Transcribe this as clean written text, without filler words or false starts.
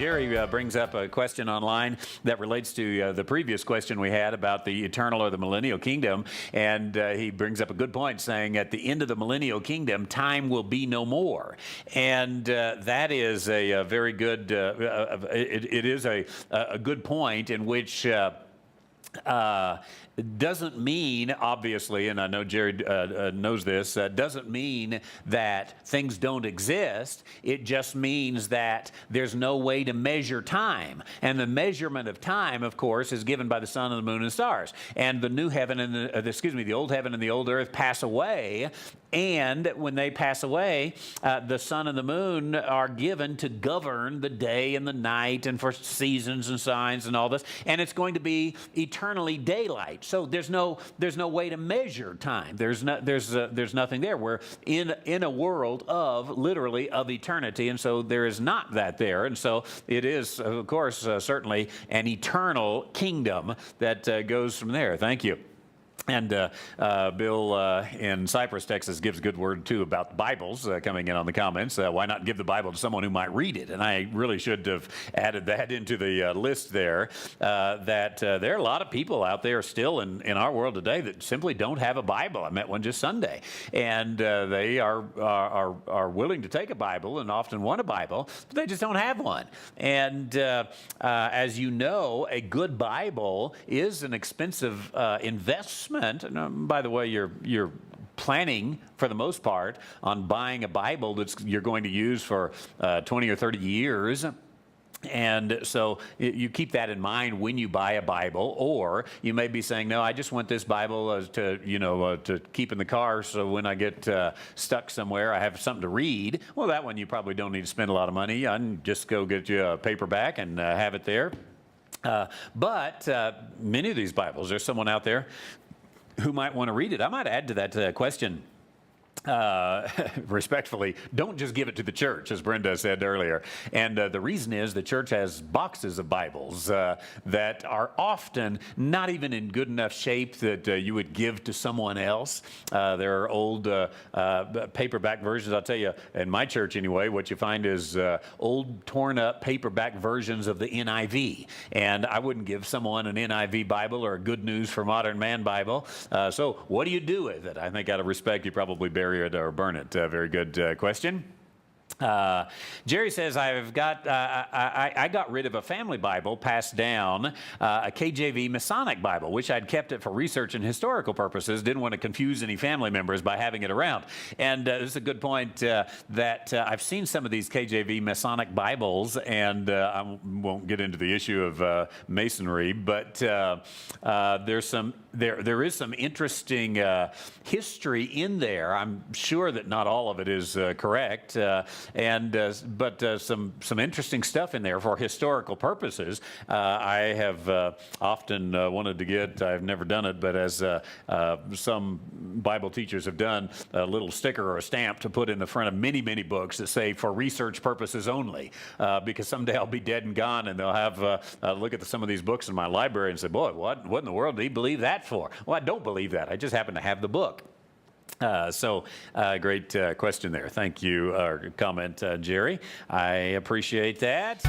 Jerry brings up a question online that relates to the previous question we had about the eternal or the millennial kingdom. And he brings up a good point, saying at the end of the millennial kingdom, time will be no more. And that is a very good, it is a good point in which doesn't mean, obviously, and I know Jerry knows this, doesn't mean that things don't exist. It just means that there's no way to measure time. And the measurement of time, of course, is given by the sun and the moon and stars. And the new heaven and the old heaven and the old earth pass away. And when they pass away, the sun and the moon are given to govern the day and the night and for seasons and signs and all this. And it's going to be eternally daylight. So there's no way to measure time. There's nothing there. We're in a world of literally of eternity, and so there is not that there. And so it is, of course, certainly an eternal kingdom that goes from there. Thank you. And Bill in Cypress, Texas, gives a good word, too, about the Bibles coming in on the comments. Why not give the Bible to someone who might read it? And I really should have added that into the list there, that there are a lot of people out there still in our world today that simply don't have a Bible. I met one just Sunday. And they are willing to take a Bible and often want a Bible, but they just don't have one. And as you know, a good Bible is an expensive investment. And by the way, you're planning for the most part on buying a Bible that you're going to use for 20 or 30 years. And so you keep that in mind when you buy a Bible, or you may be saying, no, I just want this Bible to keep in the car so when I get stuck somewhere, I have something to read. Well, that one you probably don't need to spend a lot of money on. Just go get you a paperback and have it there. But many of these Bibles, there's someone out there who might want to read it. I might add to that question. Respectfully, don't just give it to the church, as Brenda said earlier. And the reason is the church has boxes of Bibles that are often not even in good enough shape that you would give to someone else. There are old paperback versions. I'll tell you, in my church anyway, what you find is old torn up paperback versions of the NIV. And I wouldn't give someone an NIV Bible or a Good News for Modern Man Bible. So what do you do with it? I think out of respect, you probably bury it or burn it. Very good question. Jerry says, I got rid of a family Bible passed down, a KJV Masonic Bible, which I'd kept it for research and historical purposes. Didn't want to confuse any family members by having it around. And this is a good point that I've seen some of these KJV Masonic Bibles, and I won't get into the issue of Masonry, but there is some interesting history in there. I'm sure that not all of it is correct. But some interesting stuff in there for historical purposes. I have often wanted to get, I've never done it, but as some Bible teachers have done, a little sticker or a stamp to put in the front of many, many books that say for research purposes only, because someday I'll be dead and gone, and they'll have look at some of these books in my library and say, boy, what in the world do you believe that for? Well, I don't believe that. I just happen to have the book. Great question there. Thank you, comment, Jerry. I appreciate that.